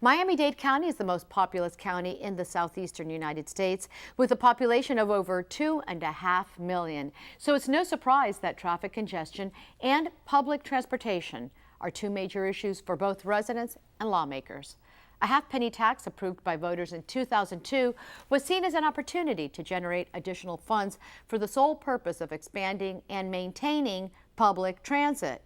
Miami-Dade County is the most populous county in the southeastern United States with a population of over 2.5 million. So it's no surprise that traffic congestion and public transportation are two major issues for both residents and lawmakers. A half-penny tax approved by voters in 2002 was seen as an opportunity to generate additional funds for the sole purpose of expanding and maintaining public transit.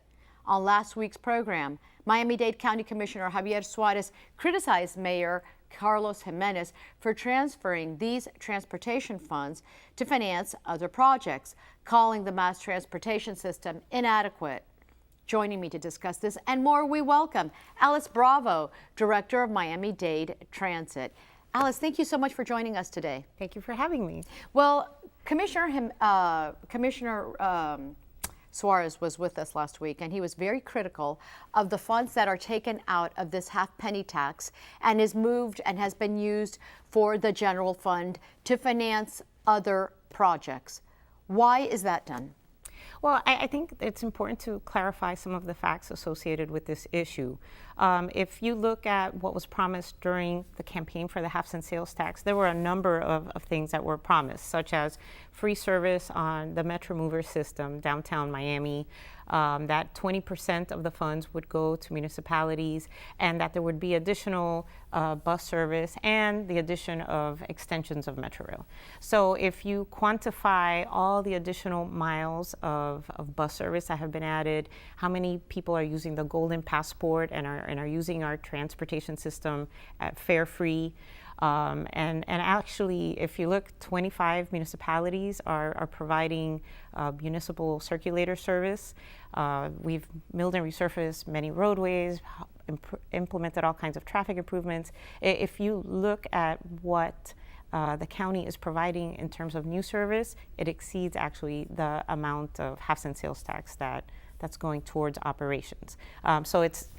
On last week's program, Miami-Dade County Commissioner Javier Suarez criticized Mayor Carlos Gimenezs for transferring these transportation funds to finance other projects, calling the mass transportation system inadequate. Joining me to discuss this and more, we welcome Alice Bravo, Director of Miami-Dade Transit. Alice, thank you so much for joining us today. Thank you for having me. Well, Commissioner Suarez was with us last week, and he was very critical of the funds that are taken out of this half-penny tax and is moved and has been used for the general fund to finance other projects. Why is that done? Well, I think it's important to clarify some of the facts associated with this issue. If you look at what was promised during the campaign for the half-cent sales tax, there were a number of things that were promised, such as free service on the Metro Mover system downtown Miami, that 20% of the funds would go to municipalities, and that there would be additional bus service and the addition of extensions of Metro Rail. So if you quantify all the additional miles of bus service that have been added, how many people are using the Golden Passport and are using our transportation system at fare-free, and actually, if you look, 25 municipalities are providing municipal circulator service. We've milled and resurfaced many roadways, implemented all kinds of traffic improvements. If you look at what the county is providing in terms of new service, it exceeds actually the amount of half-cent sales tax that's going towards operations. So it's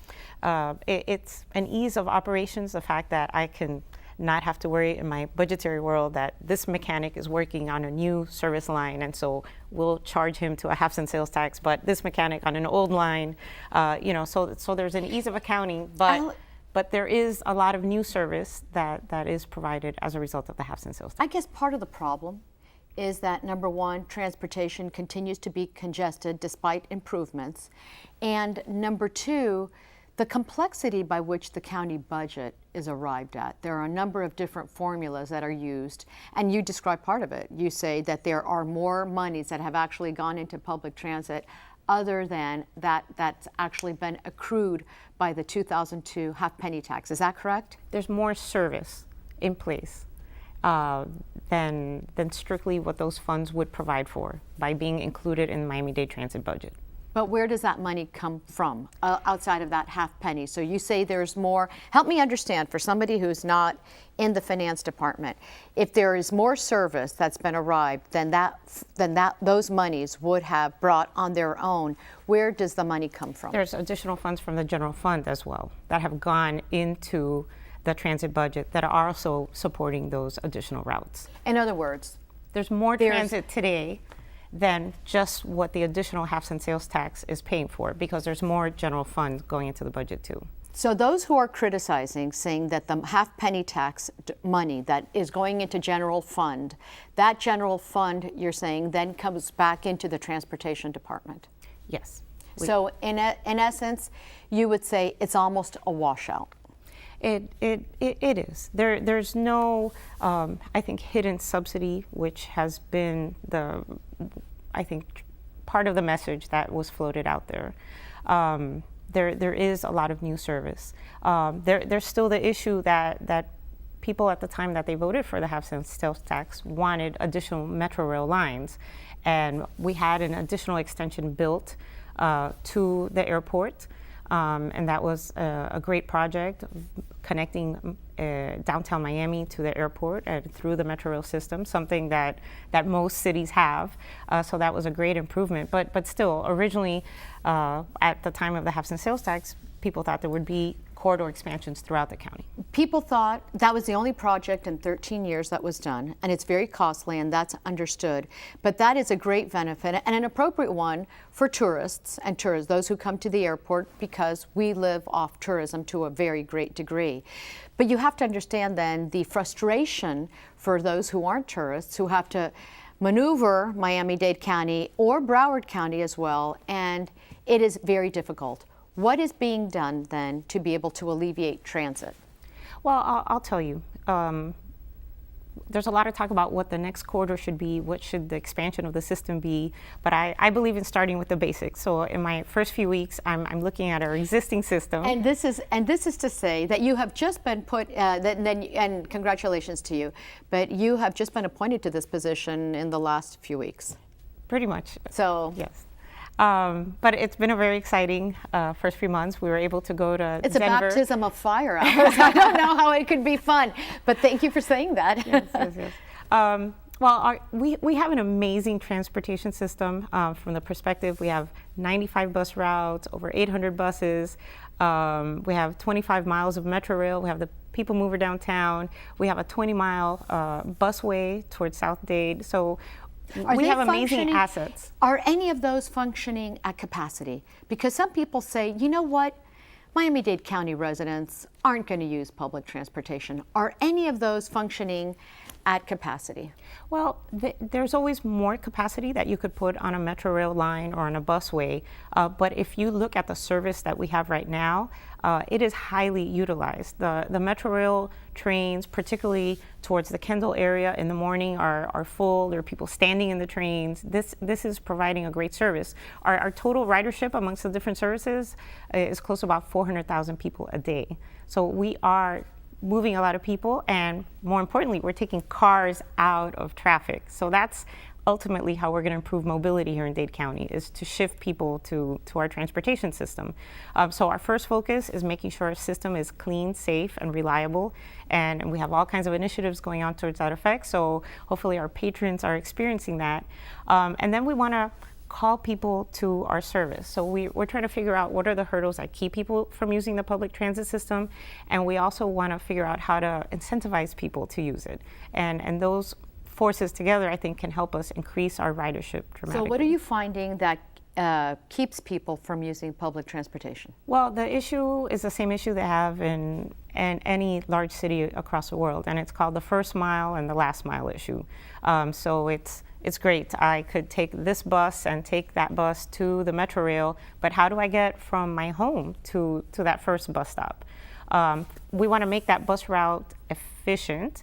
an ease of operations, the fact that I can not have to worry in my budgetary world that this mechanic is working on a new service line, and so we'll charge him to a half-cent sales tax, but this mechanic on an old line, so there's an ease of accounting, but there is a lot of new service that is provided as a result of the half-cent sales tax. I guess part of the problem is that, number one, transportation continues to be congested despite improvements, and number two, the complexity by which the county budget is arrived at. There are a number of different formulas that are used, and you describe part of it. You say that there are more monies that have actually gone into public transit other than that's actually been accrued by the 2002 half-penny tax. Is that correct? There's more service in place than strictly what those funds would provide for by being included in the Miami-Dade Transit budget. But where does that money come from outside of that half penny? So you say there's more. Help me understand, for somebody who's not in the finance department, if there is more service that's been arrived than those monies would have brought on their own, where does the money come from? There's additional funds from the general fund as well that have gone into the transit budget that are also supporting those additional routes. In other words, there's more transit today than just what the additional half-cent sales tax is paying for, because there's more general funds going into the budget too. So those who are criticizing, saying that the half-penny tax money that is going into general fund, that general fund, you're saying, then comes back into the transportation department? Yes. So in essence, you would say it's almost a washout. It is. There's no, I think, hidden subsidy, which has been I think, part of the message that was floated out there. There is a lot of new service. There's still the issue that people at the time that they voted for the half-cent sales tax wanted additional Metro Rail lines, and we had an additional extension built to the airport. And that was a great project, connecting downtown Miami to the airport and through the Metro Rail system, something that most cities have. So that was a great improvement. But still, originally, at the time of the half-cent sales tax, people thought there would be corridor expansions throughout the county. People thought that was the only project in 13 years that was done, and it's very costly, and that's understood. But that is a great benefit and an appropriate one for tourists and those who come to the airport, because we live off tourism to a very great degree. But you have to understand then the frustration for those who aren't tourists, who have to maneuver Miami-Dade County or Broward County as well, and it is very difficult. What is being done then to be able to alleviate transit? Well, I'll tell you. There's a lot of talk about what the next corridor should be, what should the expansion of the system be, but I believe in starting with the basics. So in my first few weeks, I'm looking at our existing system. And this is to say that you have just been put, and congratulations to you, but you have just been appointed to this position in the last few weeks. Pretty much. So yes. But it's been a very exciting first few months. We were able to go to It's Denver. a baptism of fire. I don't know how it could be fun, but thank you for saying that. Yes. Well, we have an amazing transportation system from the perspective. We have 95 bus routes, over 800 buses. We have 25 miles of Metro Rail. We have the People Mover downtown. We have a 20-mile busway towards South Dade. So we have amazing assets. Are any of those functioning at capacity? Because some people say, you know what, Miami-Dade County residents aren't going to use public transportation. Are any of those functioning at capacity? Well, there's always more capacity that you could put on a Metro Rail line or on a busway. But if you look at the service that we have right now, it is highly utilized. The Metro Rail trains, particularly towards the Kendall area in the morning, are full. There are people standing in the trains. This is providing a great service. Our total ridership amongst the different services is close to about 400,000 people a day. So we are moving a lot of people, and more importantly, we're taking cars out of traffic. So that's ultimately how we're going to improve mobility here in Dade County, is to shift people to our transportation system. So our first focus is making sure our system is clean, safe, and reliable, and we have all kinds of initiatives going on towards that effect. So hopefully our patrons are experiencing that. And then we want to call people to our service. So we're trying to figure out what are the hurdles that keep people from using the public transit system, and we also want to figure out how to incentivize people to use it. And those forces together, I think, can help us increase our ridership dramatically. So what are you finding that keeps people from using public transportation? Well, the issue is the same issue they have in any large city across the world, and it's called the first mile and the last mile issue. So it's great. I could take this bus and take that bus to the Metro Rail, but how do I get from my home to that first bus stop? We want to make that bus route efficient,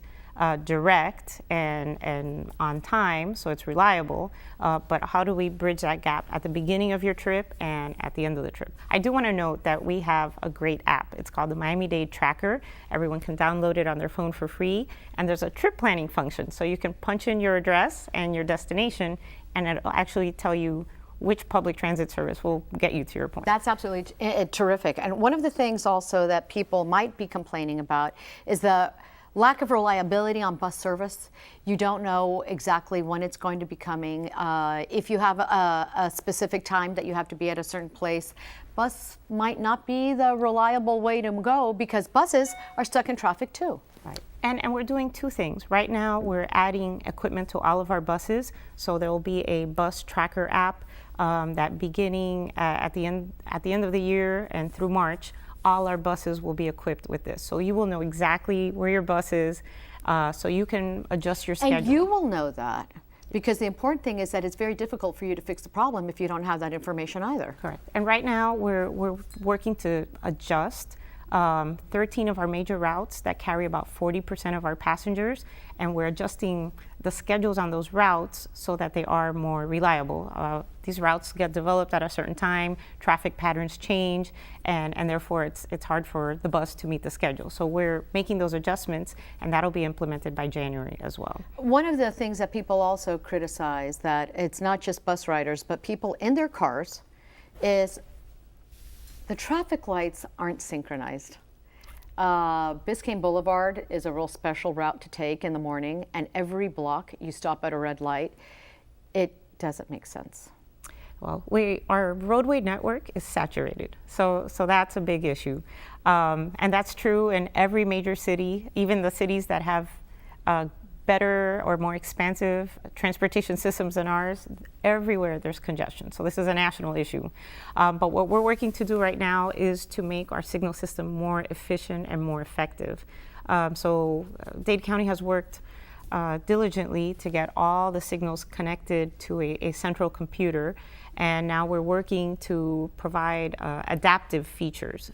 direct, and on time, so it's reliable. But how do we bridge that gap at the beginning of your trip and at the end of the trip? I do want to note that we have a great app. It's called the Miami-Dade Tracker. Everyone can download it on their phone for free. And there's a trip planning function. So you can punch in your address and your destination, and it'll actually tell you which public transit service will get you to your point. That's absolutely terrific. And one of the things also that people might be complaining about is the lack of reliability on bus service. You don't know exactly when it's going to be coming. If you have a specific time that you have to be at a certain place, bus might not be the reliable way to go, because buses are stuck in traffic too. Right. And we're doing two things. Right now, we're adding equipment to all of our buses. So there will be a bus tracker app that beginning at the end of the year and through March, all our buses will be equipped with this. So you will know exactly where your bus is, so you can adjust your schedule. And you will know that, because the important thing is that it's very difficult for you to fix the problem if you don't have that information either. Correct. And right now we're working to adjust 13 of our major routes that carry about 40% of our passengers, and we're adjusting the schedules on those routes so that they are more reliable. These routes get developed at a certain time, traffic patterns change, and therefore it's hard for the bus to meet the schedule. So we're making those adjustments, and that'll be implemented by January as well. One of the things that people also criticize, that it's not just bus riders, but people in their cars, is the traffic lights aren't synchronized. Biscayne Boulevard is a real special route to take in the morning, and every block you stop at a red light. It doesn't make sense. Well, our roadway network is saturated, so that's a big issue. And that's true in every major city, even the cities that have better or more expansive transportation systems than ours. Everywhere there's congestion. So this is a national issue. But what we're working to do right now is to make our signal system more efficient and more effective. So Dade County has worked diligently to get all the signals connected to a central computer, and now we're working to provide adaptive features.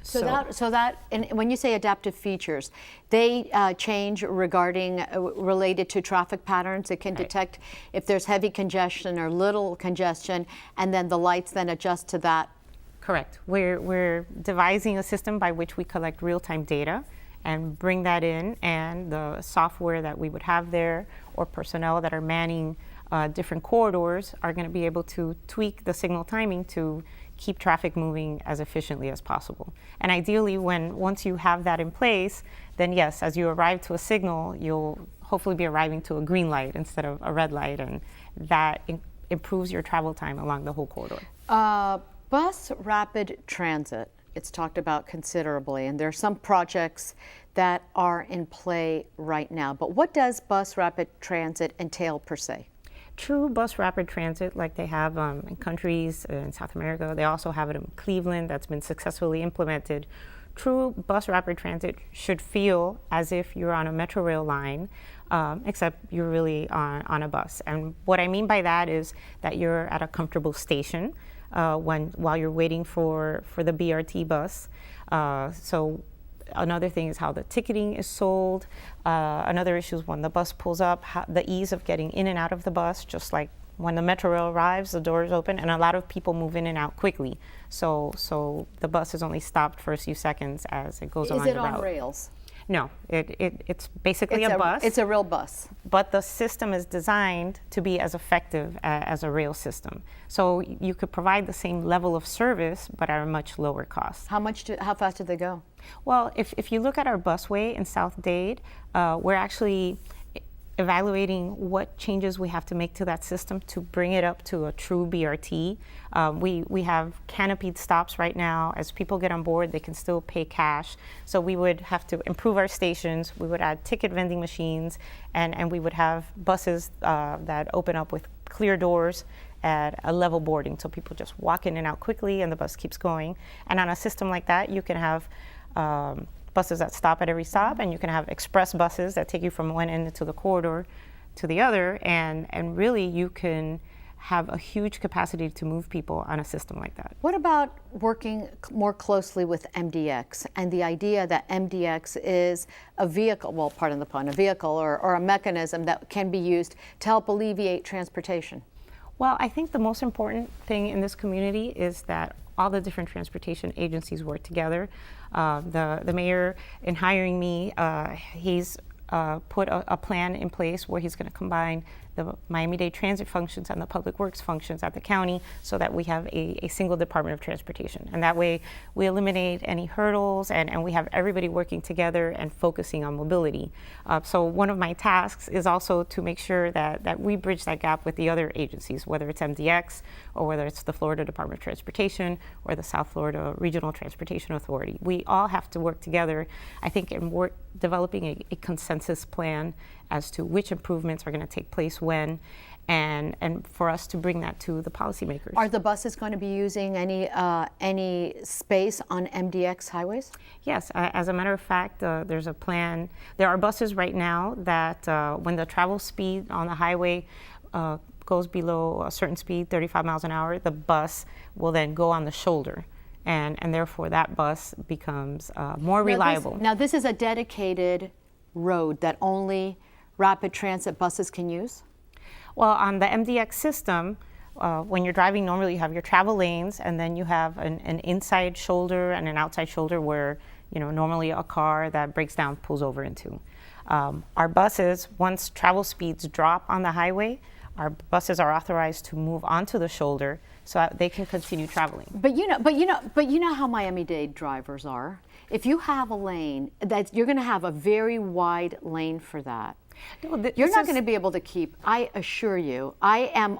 And when you say adaptive features, they change related to traffic patterns. It can detect if there's heavy congestion or little congestion, and then the lights then adjust to that. Correct. We're devising a system by which we collect real-time data and bring that in, and the software that we would have there or personnel that are manning different corridors are going to be able to tweak the signal timing to keep traffic moving as efficiently as possible. And ideally, once you have that in place, then yes, as you arrive to a signal, you'll hopefully be arriving to a green light instead of a red light, and that improves your travel time along the whole corridor. Bus rapid transit, it's talked about considerably, and there are some projects that are in play right now. But what does bus rapid transit entail per se? True bus rapid transit, like they have in countries in South America, they also have it in Cleveland that's been successfully implemented. True bus rapid transit should feel as if you're on a metro rail line, except you're really on a bus. And what I mean by that is that you're at a comfortable station while you're waiting for the BRT bus. So another thing is how the ticketing is sold. Another issue is when the bus pulls up, the ease of getting in and out of the bus, just like when the metro rail arrives, the doors open, and a lot of people move in and out quickly. So the bus is only stopped for a few seconds as it goes along the route. Is it on rails? No, it's basically a bus. It's a real bus. But the system is designed to be as effective as a rail system. So you could provide the same level of service, but at a much lower cost. How fast do they go? Well, if you look at our busway in South Dade, we're actually evaluating what changes we have to make to that system to bring it up to a true BRT. We have canopied stops right now. As people get on board, they can still pay cash. So we would have to improve our stations. We would add ticket vending machines, and we would have buses that open up with clear doors at a level boarding, so people just walk in and out quickly and the bus keeps going. And on a system like that, you can have buses that stop at every stop, and you can have express buses that take you from one end of the corridor to the other, and really you can have a huge capacity to move people on a system like that. What about working more closely with MDX and the idea that MDX is a vehicle, well, pardon the pun, a vehicle or a mechanism that can be used to help alleviate transportation? Well, I think the most important thing in this community is that all the different transportation agencies work together. The mayor, in hiring me, he's put a plan in place where he's going to combine the Miami-Dade transit functions and the public works functions at the county so that we have a single Department of Transportation. And that way we eliminate any hurdles and we have everybody working together and focusing on mobility. So one of my tasks is also to make sure that we bridge that gap with the other agencies, whether it's MDX or whether it's the Florida Department of Transportation or the South Florida Regional Transportation Authority. We all have to work together, I think, in developing a consensus plan as to which improvements are going to take place when, and for us to bring that to the policymakers. Are the buses going to be using any space on MDX highways? Yes, as a matter of fact, there's a plan. There are buses right now that when the travel speed on the highway goes below a certain speed, 35 miles an hour, the bus will then go on the shoulder. And therefore that bus becomes more reliable. Now this is a dedicated road that only rapid transit buses can use? Well, on the MDX system, when you're driving, normally you have your travel lanes, and then you have an inside shoulder and an outside shoulder where, normally a car that breaks down pulls over into. Our buses, once travel speeds drop on the highway, our buses are authorized to move onto the shoulder so that they can continue traveling. But you know how Miami-Dade drivers are. If you have a lane, you're going to have a very wide lane for that. No, you're not going to be able to keep. I assure you, I am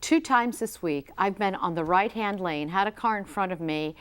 2 times this week. I've been on the right-hand lane, had a car in front of me,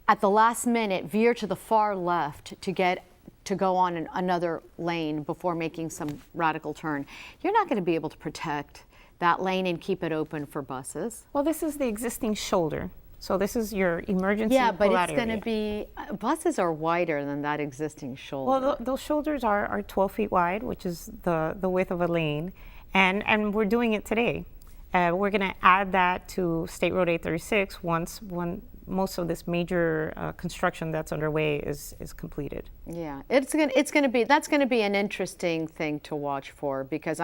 at the last minute veer to the far left to go on another lane before making some radical turn, you're not going to be able to protect that lane and keep it open for buses. Well, this is the existing shoulder. So this is your emergency Yeah, but pullout it's going to area. be, buses are wider than that existing shoulder. Well, those shoulders are 12 feet wide, which is the width of a lane, and we're doing it today. We're going to add that to State Road 836 when most of this major construction that's underway is completed. Yeah, that's going to be an interesting thing to watch for, because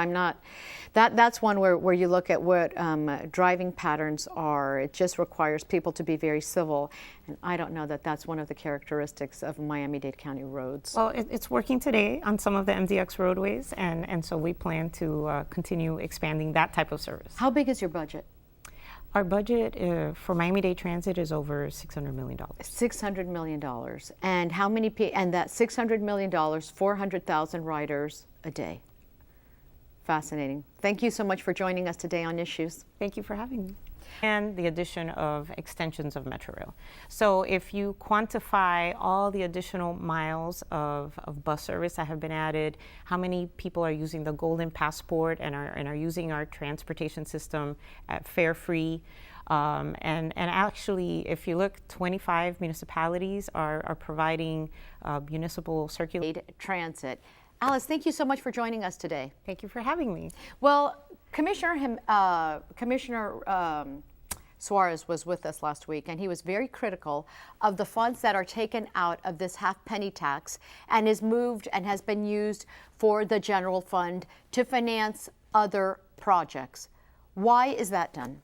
that's one where you look at what driving patterns are. It just requires people to be very civil, and I don't know that that's one of the characteristics of Miami-Dade County roads. Well, it's working today on some of the MDX roadways, and so we plan to continue expanding that type of service. How big is your budget? Our budget for Miami-Dade Transit is over $600 million. $600 million. And how many and that $600 million, 400,000 riders a day. Fascinating. Thank you so much for joining us today on Issues. Thank you for having me. And the addition of extensions of Metro Rail. So if you quantify all the additional miles of bus service that have been added, how many people are using the Golden Passport and are using our transportation system at fare-free, and actually, if you look, 25 municipalities are providing municipal circulation transit. Alice, thank you so much for joining us today. Thank you for having me. Well, Commissioner Suarez was with us last week, and he was very critical of the funds that are taken out of this half-penny tax and is moved and has been used for the general fund to finance other projects. Why is that done?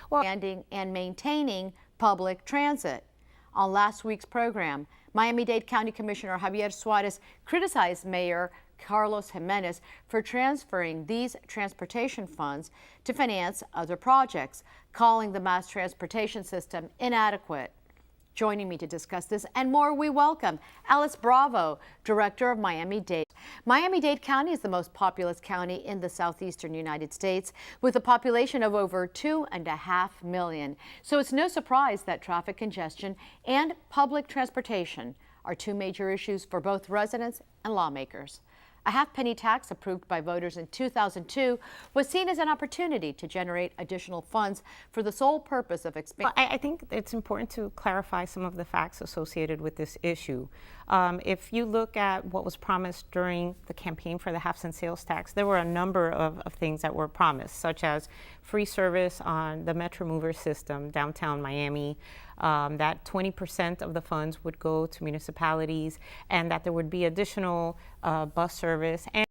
Well, and maintaining public transit. On last week's program, Miami-Dade County Commissioner Javier Suarez criticized Mayor Carlos Gimenezs for transferring these transportation funds to finance other projects, calling the mass transportation system inadequate. Joining me to discuss this and more, we welcome Alice Bravo, Director of Miami-Dade. Miami-Dade County is the most populous county in the southeastern United States, with a population of over 2.5 million. So it's no surprise that traffic congestion and public transportation are two major issues for both residents and lawmakers. A half-penny tax approved by voters in 2002 was seen as an opportunity to generate additional funds for the sole purpose of expanding. Well, I think it's important to clarify some of the facts associated with this issue. If you look at what was promised during the campaign for the half-cent sales tax, there were a number of things that were promised, such as free service on the Metro Mover system downtown Miami, that 20% of the funds would go to municipalities, and that there would be additional bus service and